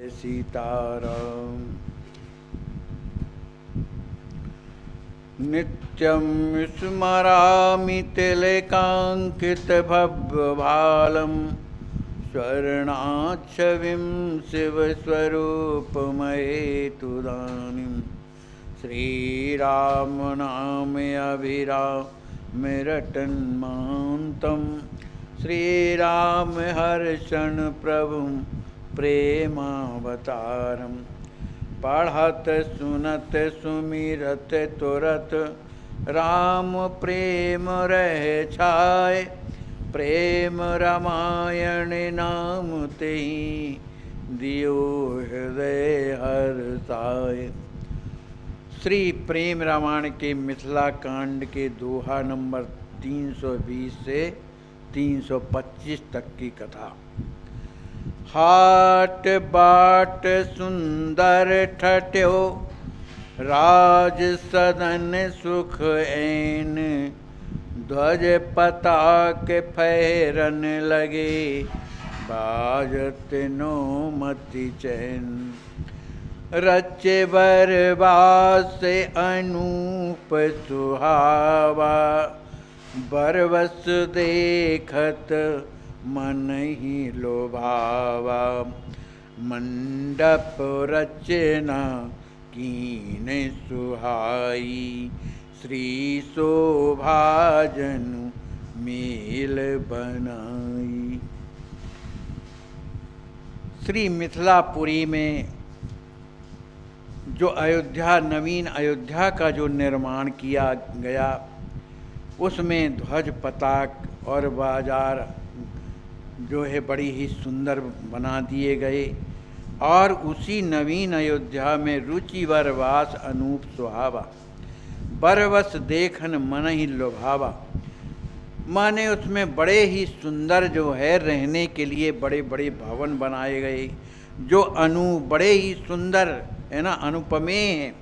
सीताराम। नित्यं स्मरामि तिलकाङ्कितभव्यभालं स्वर्णाच्छविं शिवस्वरूपमहेतुदानीं श्रीरामनामभिरामिरटन्मान्तं श्रीरामहर्षं प्रभुं प्रेमावतारम् पढ़त सुनत सुमिरत तुरत राम प्रेम रह छाय। प्रेम रामायण नाम तेहि दियो हृदय हर्षाय। श्री प्रेम रामायण के मिथिला कांड के दोहा नंबर 320 से 325 तक की कथा। हाट बाट सुंदर ठट्यो राज सदन सुख ऐन। ध्वज पताक फहरन लगे बाजत नो मति चैन। रचे बरबास अनूप सुहावा बरवस देखत मन ही लोभावा। मंडप रचना कीन सुहाई श्री शोभाजनु मेल बनाई। श्री मिथिलापुरी में जो अयोध्या नवीन अयोध्या का जो निर्माण किया गया उसमें ध्वज पताक और बाजार जो है बड़ी ही सुंदर बना दिए गए और उसी नवीन अयोध्या में रुचिवर वास अनूप सुहावा बरवस देखन मन ही लोभावा। माने उसमें बड़े ही सुंदर जो है रहने के लिए बड़े बड़े भवन बनाए गए जो बड़े ही सुंदर है ना, अनुपमेय है।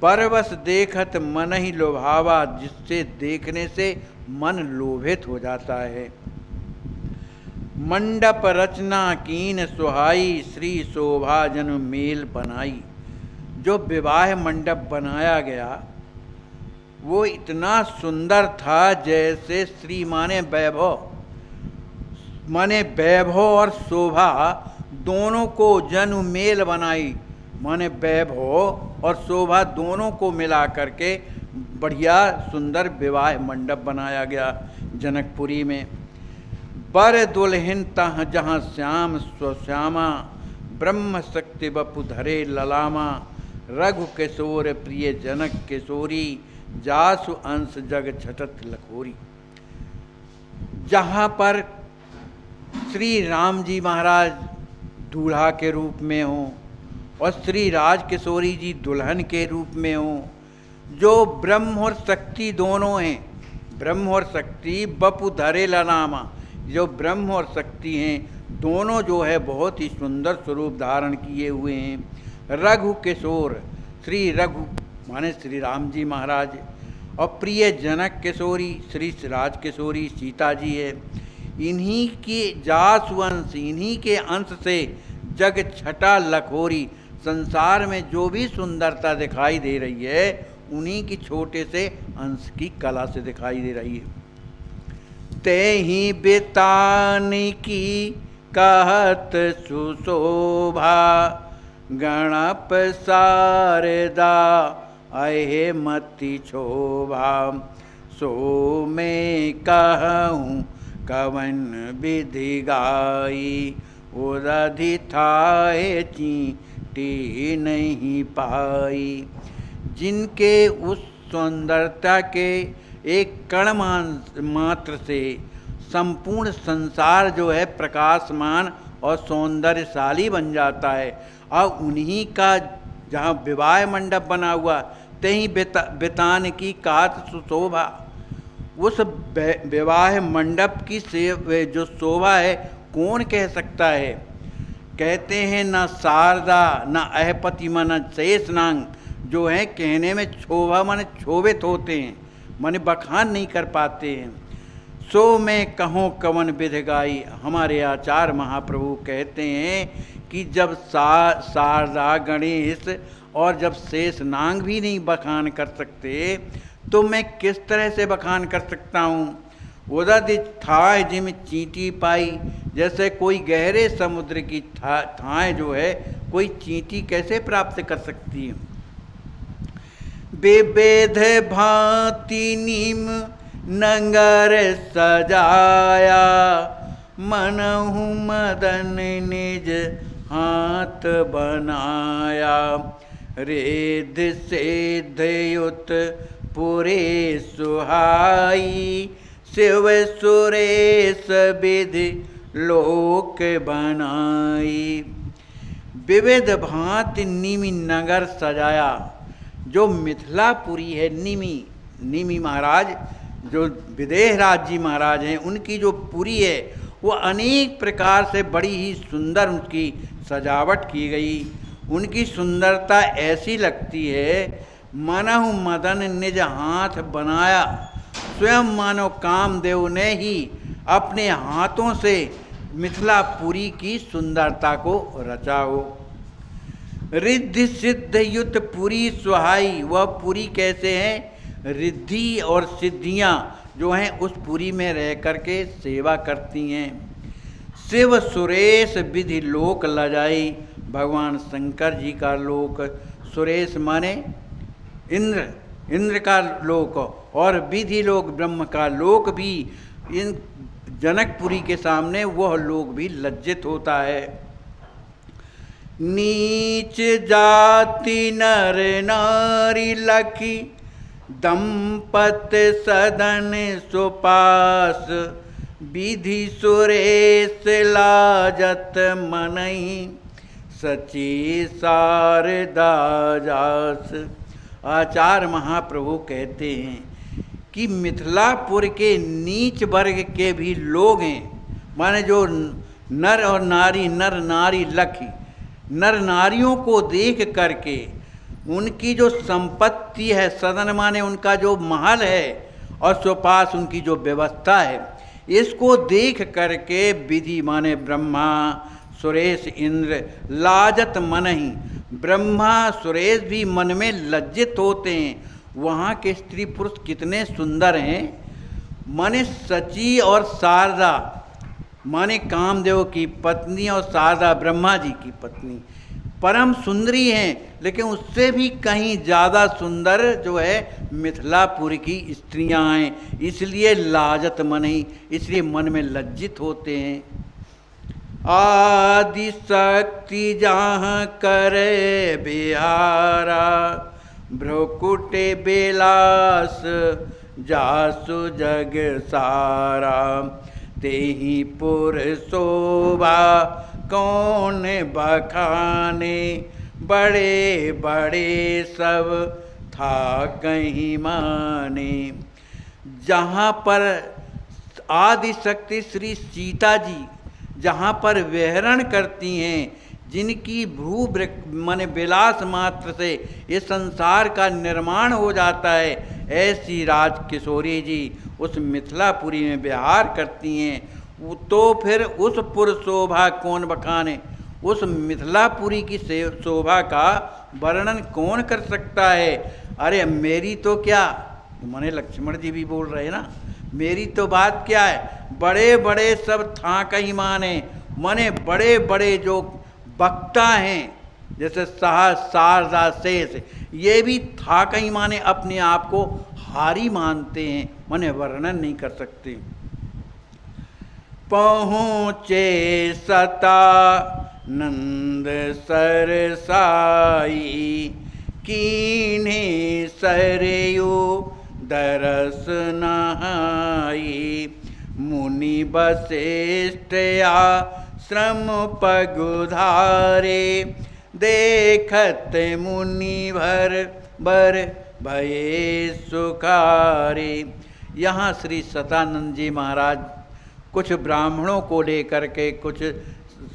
बरवस देखत मन ही लोभावा जिससे देखने से मन लोभित हो जाता है। मंडप रचना कीन सुहाई श्री शोभा जन मेल बनाई। जो विवाह मंडप बनाया गया वो इतना सुंदर था जैसे श्री माने वैभव और शोभा दोनों को जनु मेल बनाई। माने वैभव और शोभा दोनों को मिला करके बढ़िया सुंदर विवाह मंडप बनाया गया जनकपुरी में। बर दुल्हन तह जहाँ श्याम स्वश्यामा ब्रह्म शक्ति बपु धरे ललामा। रघु किशोर प्रिय जनक किशोरी जासु अंश जग छटत लखोरी। जहाँ पर श्री राम जी महाराज दूल्हा के रूप में हों और श्री राज किशोरी जी दुल्हन के रूप में हों, जो ब्रह्म और शक्ति दोनों हैं, ब्रह्म और शक्ति बपु धरे ललामा, जो ब्रह्म और शक्ति हैं दोनों जो है बहुत ही सुंदर स्वरूप धारण किए हुए हैं। रघु किशोर श्री रघु माने श्री राम जी महाराज और प्रिय जनक किशोरी श्री राज किशोरी सीता जी है। इन्हीं के जासवंश इन्हीं के अंश से जग छटा लखोरी। संसार में जो भी सुंदरता दिखाई दे रही है उन्हीं की छोटे से अंश की कला से दिखाई दे रही है। ते ही बेतान की कहत सुशोभा गणप शारदा अहे मति शोभा। सो मैं कहूँ कवन विधि गाई उदधि थाए चींटी नहीं पाई। जिनके उस सुंदरता के एक कण मात्र से संपूर्ण संसार जो है प्रकाशमान और सौंदर्यशाली बन जाता है। और उन्हीं का जहाँ विवाह मंडप बना हुआ तहीं बेतान की कात सुशोभा। उस विवाह मंडप की जो शोभा है कौन कह सकता है। कहते हैं न शारदा न अहपति मन शेष नांग, जो है कहने में शोभा मन क्षोभित होते हैं, मन बखान नहीं कर पाते हैं। सो मैं कहूँ कवन विध गाई। हमारे आचार्य महाप्रभु कहते हैं कि जब शारदा गणेश और जब शेष नाग भी नहीं बखान कर सकते तो मैं किस तरह से बखान कर सकता हूँ। उदद थाय जिम चींटी पाई, जैसे कोई गहरे समुद्र की थाय जो है कोई चींटी कैसे प्राप्त कर सकती है। विविध भांति नीम नंगर सजाया, मनहु मदन निज हाथ बनाया। रिद्ध सिद्ध युत पुरे सुहाई, शिव सुरेश विधि लोक बनाई। विविध भांति निमि नगर सजाया, जो मिथिलापुरी है निमि महाराज जो विदेह राज जी महाराज हैं उनकी जो पुरी है वो अनेक प्रकार से बड़ी ही सुंदर उसकी सजावट की गई। उनकी सुंदरता ऐसी लगती है मनहु मदन निज हाथ बनाया, स्वयं मानो कामदेव ने ही अपने हाथों से मिथिलापुरी की सुंदरता को रचा हो। रिद्धि सिद्ध युत पुरी सुहाई, वह पुरी कैसे हैं, रिद्धि और सिद्धियां जो हैं उस पुरी में रह करके सेवा करती हैं। शिव सुरेश विधि लोक लजाई, भगवान शंकर जी का लोक, सुरेश माने इंद्र का लोक, और विधि लोक ब्रह्म का लोक भी इन जनकपुरी के सामने वह लोक भी लज्जित होता है। नीच जाति नर नारी लखी, दंपत सदन सुपास, विधि सुरेश लाजत मनहि, सची शारदा जास। आचार्य महाप्रभु कहते हैं कि मिथिलापुर के नीच वर्ग के भी लोग हैं, माने जो नर और नारी, नर नारी लखी, नर नारियों को देख करके उनकी जो संपत्ति है, सदन माने उनका जो महल है, और सुपास उनकी जो व्यवस्था है, इसको देख करके विधि माने ब्रह्मा सुरेश इंद्र लाजत मनहि, ब्रह्मा सुरेश भी मन में लज्जित होते हैं। वहाँ के स्त्री पुरुष कितने सुंदर हैं, माने सची और शारदा माने कामदेव की पत्नी और शारदा ब्रह्मा जी की पत्नी परम सुंदरी हैं, लेकिन उससे भी कहीं ज़्यादा सुंदर जो है मिथिलापुर की स्त्रियां हैं, इसलिए लाजत मनहि, इसलिए मन में लज्जित होते हैं। आदि शक्ति जहाँ करे बिहारा, भ्रुकुटे बिलास जासु जग सारा, तेहि पुर शोभा कौन बखाने, बड़े बड़े सब था कहीं माने। जहाँ पर आदि शक्ति श्री सीता जी जहाँ पर विहरण करती हैं, जिनकी भ्रू माने विलास मात्र से ये संसार का निर्माण हो जाता है, ऐसी राज किशोरी जी उस मिथिलापुरी में विहार करती हैं, तो फिर उस पुर शोभा कौन बखाने, उस मिथिलापुरी की शोभा का वर्णन कौन कर सकता है। अरे मेरी तो क्या, माने लक्ष्मण जी भी बोल रहे ना, मेरी तो बात क्या है, बड़े बड़े सब था कहीं माने बड़े बड़े जो वक्ता हैं जैसे शारदा शेष, ये भी था कहीं माने अपने आप को हारी मानते हैं, माने वर्णन नहीं कर सकते। पहुँचे सता नंद सरसाई, कीन्हे सरयू दरस नहाई, मुनि वशिष्ठ आश्रम पगुधारे, देखत मुनि भर भये सुखारे। यहाँ श्री सतानंद जी महाराज कुछ ब्राह्मणों को लेकर के, कुछ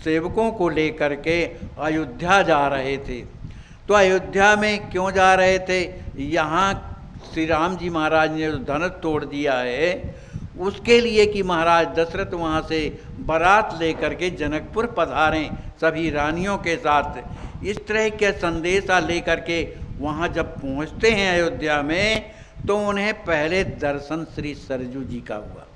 सेवकों को लेकर के अयोध्या जा रहे थे। तो अयोध्या में क्यों जा रहे थे, यहाँ श्री राम जी महाराज ने जो धनुष तोड़ दिया है उसके लिए कि महाराज दशरथ वहाँ से बारात लेकर के जनकपुर पधारें सभी रानियों के साथ। इस तरह के संदेशा लेकर के वहाँ जब पहुँचते हैं अयोध्या में, तो उन्हें पहले दर्शन श्री सरजू जी का हुआ।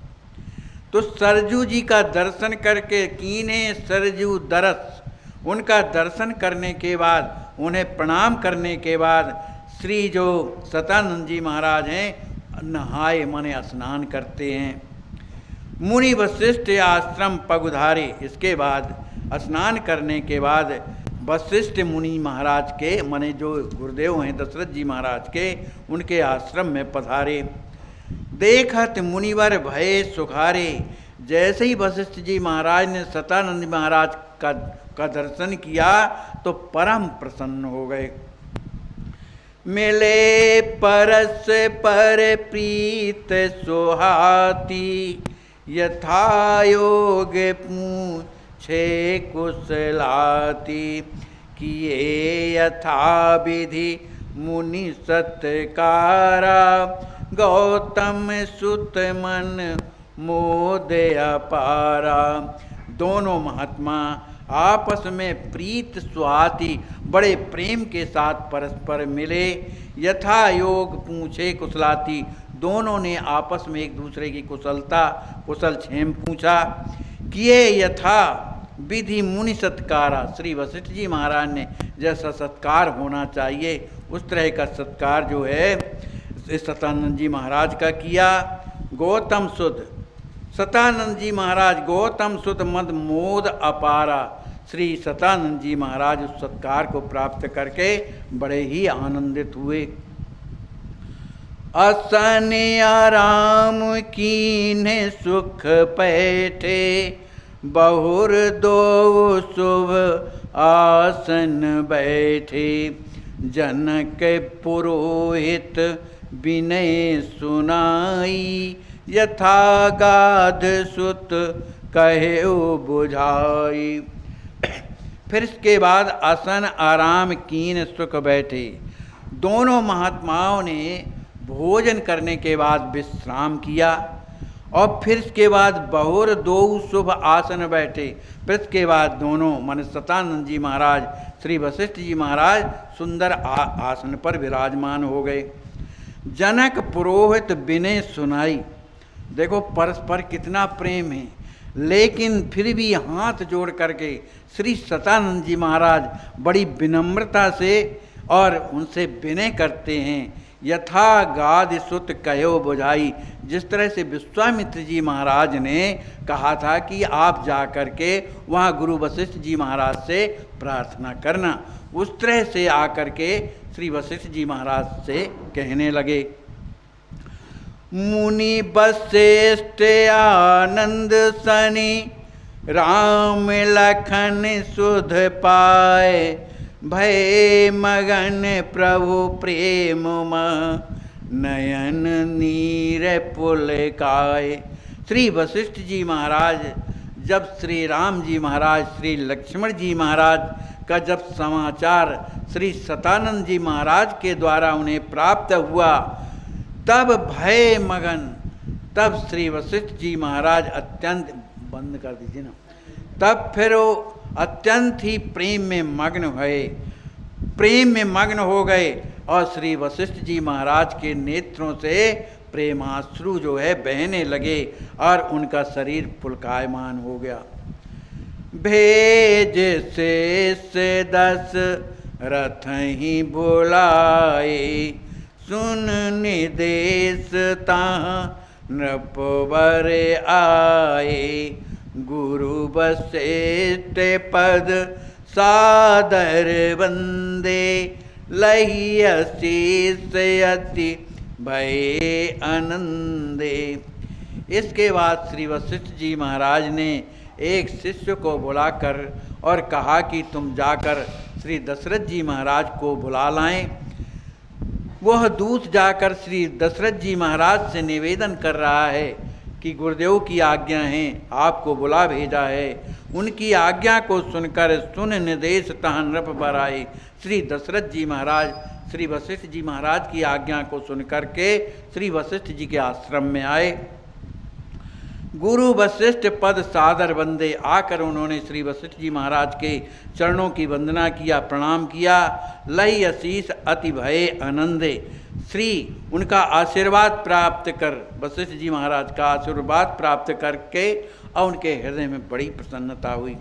तो सरजू जी का दर्शन करके कीने सरजू दरस, उनका दर्शन करने के बाद, उन्हें प्रणाम करने के बाद श्री जो सतानंद जी महाराज हैं नहाए माने स्नान करते हैं। मुनि वशिष्ठ आश्रम पगुधारे, इसके बाद स्नान करने के बाद वशिष्ठ मुनि महाराज के माने जो गुरुदेव हैं दशरथ जी महाराज के, उनके आश्रम में पधारे। देखत मुनिवर भये सुखारे, जैसे ही वशिष्ठ जी महाराज ने सतानंद महाराज का दर्शन किया तो परम प्रसन्न हो गए। मिले परस पर प्रीत सुहाती, यथा योग पूछे कुशलाती, किए यथा विधि मुनि सत्कारा, गौतम सुत मन मोदय अपारा। दोनों महात्मा आपस में प्रीत सुहाती बड़े प्रेम के साथ परस्पर मिले। यथा योग पूछे कुशलाती, दोनों ने आपस में एक दूसरे की कुशल क्षेम पूछा। किए यथा विधि मुनि सत्कारा, श्री वशिष्ठ जी महाराज ने जैसा सत्कार होना चाहिए उस तरह का सत्कार जो है सतानंद जी महाराज का किया। गौतम सुत, सतानंद जी महाराज गौतम सुत मद मोद अपारा, श्री सतानंद जी महाराज उस सत्कार को प्राप्त करके बड़े ही आनंदित हुए। असन आराम कीन्हे सुख पैठे, बहुर दो शुभ आसन बैठे, जनक पुरोहित विनय सुनाई, यथा गाध सुत कहे बुझाई। फिर इसके बाद आसन आराम कीन सुख बैठे, दोनों महात्माओं ने भोजन करने के बाद विश्राम किया और फिर इसके बाद बहुर दो शुभ आसन बैठे। फिर इसके बाद दोनों मन सतानंद जी महाराज श्री वशिष्ठ जी महाराज सुंदर आसन पर विराजमान हो गए। जनक पुरोहित विनय सुनाई, देखो परस्पर कितना प्रेम है, लेकिन फिर भी हाथ जोड़ करके श्री सतानंद जी महाराज बड़ी विनम्रता से और उनसे विनय करते हैं। यथा गाद सुत कहो बुझाई, जिस तरह से विश्वामित्र जी महाराज ने कहा था कि आप जा कर के वहाँ गुरु वशिष्ठ जी महाराज से प्रार्थना करना, उस तरह से आकर के श्री वशिष्ठ जी महाराज से कहने लगे। मुनि वशिष्ठ आनंद सनि, राम लखन सुध पाए, भय मगन प्रभु प्रेम नयन नीर पुलकाय। श्री वशिष्ठ जी महाराज जब श्री राम जी महाराज श्री लक्ष्मण जी महाराज का जब समाचार श्री सतानंद जी महाराज के द्वारा उन्हें प्राप्त हुआ, तब भय मगन, तब श्री वशिष्ठ जी महाराज अत्यंत, बंद कर दीजिए ना, तब फिर वो अत्यंत ही प्रेम में मग्न हुए, प्रेम में मग्न हो गए और श्री वशिष्ठ जी महाराज के नेत्रों से प्रेमाश्रु जो है बहने लगे और उनका शरीर पुलकायमान हो गया। भेज से 10 रथ ही बुलाए, सुन निदेश ताह नृपवर आए, गुरु वशिष्ठ पद सादर वंदे, लही असीस अति भय आनंदे। इसके बाद श्री वशिष्ठ जी महाराज ने एक शिष्य को बुलाकर और कहा कि तुम जाकर श्री दशरथ जी महाराज को बुला लाएं। वह दूत जाकर श्री दशरथ जी महाराज से निवेदन कर रहा है कि गुरुदेव की आज्ञा है, आपको बुला भेजा है। उनकी आज्ञा को सुनकर सुन निर्देश तह नृप पर आए। श्री दशरथ जी महाराज श्री वशिष्ठ जी महाराज की आज्ञा को सुनकर के श्री वशिष्ठ जी के आश्रम में आए। गुरु वशिष्ठ पद सादर वंदे, आकर उन्होंने श्री वशिष्ठ जी महाराज के चरणों की वंदना किया, प्रणाम किया। लई अशीष अति भये आनंदे, श्री उनका आशीर्वाद प्राप्त कर, वशिष्ठ जी महाराज का आशीर्वाद प्राप्त करके और उनके हृदय में बड़ी प्रसन्नता हुई।